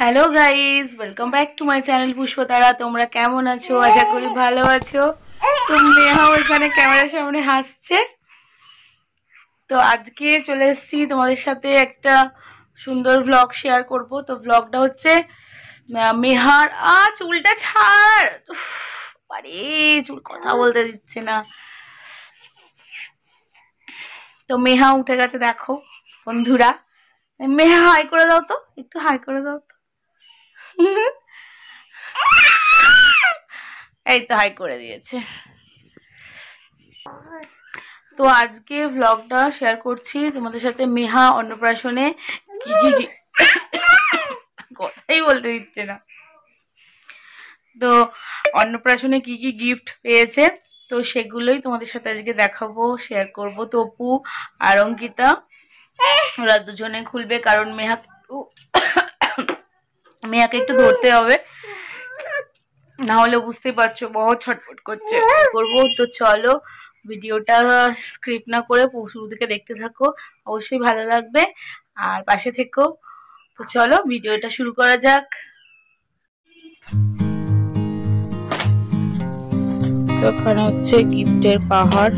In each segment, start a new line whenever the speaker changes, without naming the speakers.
Hello guys, welcome back to my channel Pushpatara. তোমরা কেমন আছো? আশা করি ভালো আছো। তো মেহাও এখানে ক্যামেরার সামনে হাসছে। তো আজকে চলে এসেছি তোমাদের সাথে একটা সুন্দর ভ্লগ শেয়ার করব। তো ভ্লগটা হচ্ছে মেহার চুলটা ছাড়, আরে চুল কথা বলতে দিচ্ছে না। তো মেহা উঠে গেছে দেখো বন্ধুরা। মেহা হাই করে দাও তো, একটু হাই করে দাও তো। এই তো হাই করে দিয়েছে। তো আজকে ভ্লগটা শেয়ার করছি তোমাদের সাথে মেহা অন্নপ্রাশনে কি কথাই বলতে দিচ্ছে না। তো অন্নপ্রাশনে কি কি গিফট পেয়েছে তো সেগুলোই তোমাদের সাথে আজকে দেখাবো, শেয়ার করব। তপু আর অঙ্কিতা ওরা দুজনে খুলবে, কারণ মেহাকে একটু ধরতে হবে, না হলে বুঝতেই পারছো বহুত ছটফট করছে করবো। তো চলো ভিডিওটা স্ক্রিপ্ট না করে শুরু থেকে দেখতে থাকো, অবশ্যই ভালো লাগবে আর পাশে থেকো। তো চলো ভিডিওটা শুরু করা যাক। তো এখানে হচ্ছে গিফটের পাহাড়,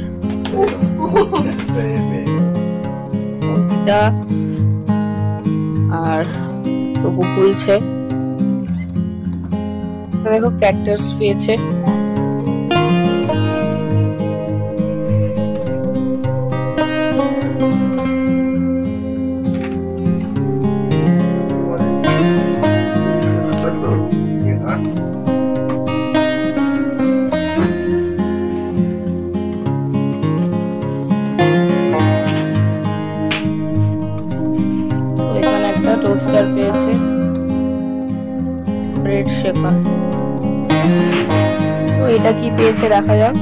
আর তবু খুলছে। দেখো ক্যাকটাস পেয়েছে। এখানে একটা টোস্টার পেয়েছে, ব্রেড শেকার। তো এটা কি পেয়েছে দেখা যাক।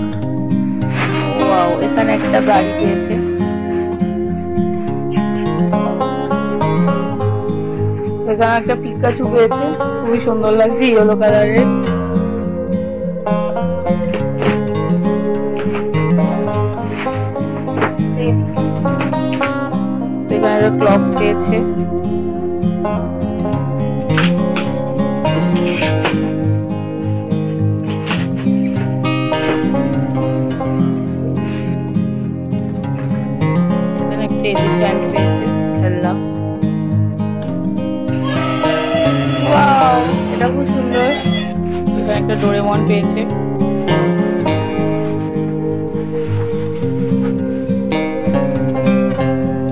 ওয়াও, এখানে একটা গাড়ি পেয়েছে। এখানে একটা পিকাচু পেয়েছে, খুবই সুন্দর লাগছে ইয়েলো কালারের। এখানে একটা ক্লক পেয়েছে। এলিফ্যান্ট পেয়েছে খেলনা। ওয়াও, এটা খুব সুন্দর। এখানে একটা ডোরেমন পেয়েছে।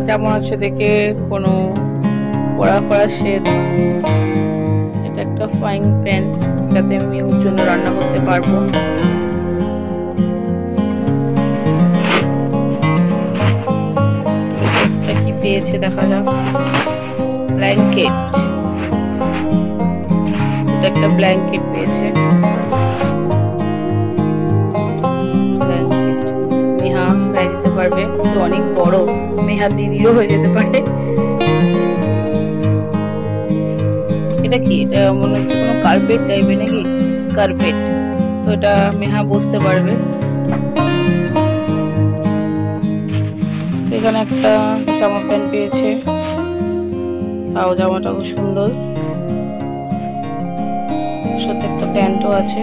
কেমন আছে দেখে, কোনো পড়া শেড। এটা একটা ফ্রাইং প্যান, যাতে আমি ওর জন্য রান্না করতে পারবো। কি পেয়েছে দেখা যাক। ব্ল্যাঙ্কেট, একটা ব্ল্যাঙ্কেট পেয়েছে। মেহা গায়ে দিতে পারবে, তো অনেক বড়, মেহা দিদিও হয়ে যেতে পারে। এটা কি? এটা মনে হচ্ছে কোনো কার্পেট টাইপের নাকি, কার্পেট। তো এটা মেহা বসতে পারবে। এখানে একটা জামা প্যান্ট পেয়েছে, তাও জামাটা খুব সুন্দর, সাথে একটা প্যান্টও আছে।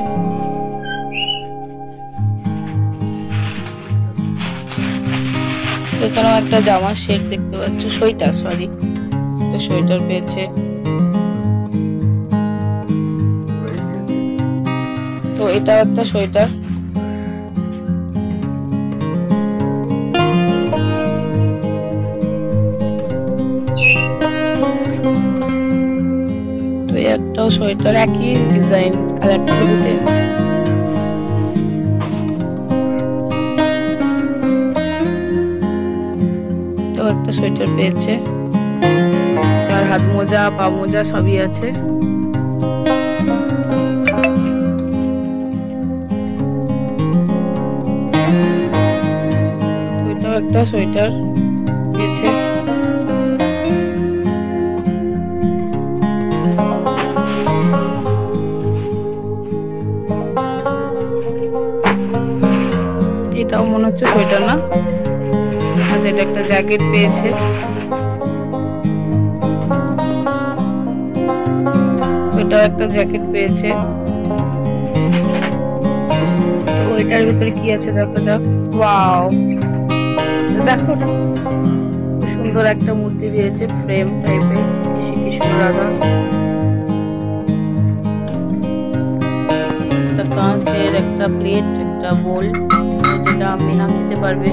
এখানেও একটা জামার সেট দেখতে পাচ্ছ, সোয়েটার, সরি, সোয়েটার পেয়েছে। তো এটাও একটা সোয়েটার। একটাও সোয়েটার, একই ডিজাইন, কালারটা শুধু চেঞ্জ। তো একটা সোয়েটার পেয়েছে, চার হাত মোজা, পা মোজা সবই আছে। এটাও একটা সোয়েটার পেয়েছে। এটাও মনে হচ্ছে সোয়েটার না, আচ্ছা এটা একটা জ্যাকেট পেয়েছে। এটাও একটা জ্যাকেট পেয়েছে। তো এটার ভিতরে কি আছে দেখা যাক। ওয়াও, দেখো খুব সুন্দর একটা মূর্তি দিয়েছে, ফ্রেম টাইপের শ্রীকৃষ্ণ রাধা। একটা কাঁচের একটা প্লেট, একটা বোল, যেটা মেহা খেতে পারবে।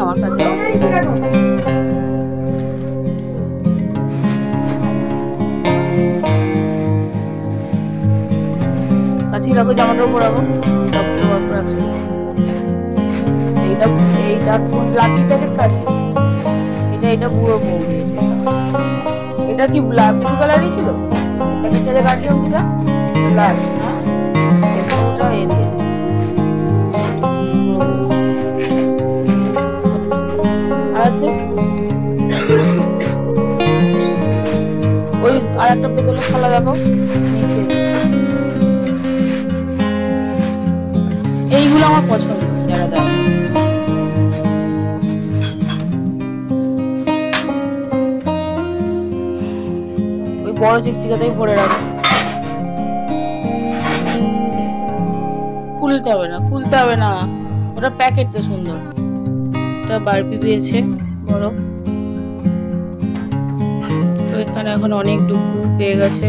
আমার কাছে কাছেই রাখো, জামাটার উপর রাখো। এইটা লাকি প্যাকেট কাছে, এটা পুরো বউ দিয়েছে। এটা কি ব্লু কালারই ছিল প্যাকেটটা, কাটলাম যেটা ব্ল্যাক, হ্যাঁ ওটা এতে আছে। ওই আর একটা পেতলের থালা দেখো নিচে, এইগুলো আমার পছন্দ যারা দেয়। ওই বড় চিকচিকাতেই ভরে রাখো, খুলতে হবে না, ওটা প্যাকেট তো সুন্দর। ওটা বারবি পেয়েছে বড়। তো এখানে এখন অনেক ডুগু পেয়ে গেছে।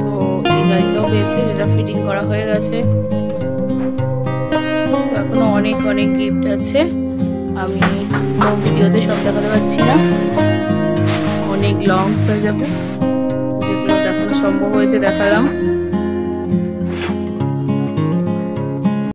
তো এই গাড়িটাও পেয়েছে, যেটা ফিটিং করা হয়ে গেছে। এখনো অনেক গিফট আছে, আমি ভিডিওতে সব দেখাতে পারছি না, অনেক লং হয়ে যাবে। যেগুলো দেখানো সম্ভব হয়েছে দেখালাম।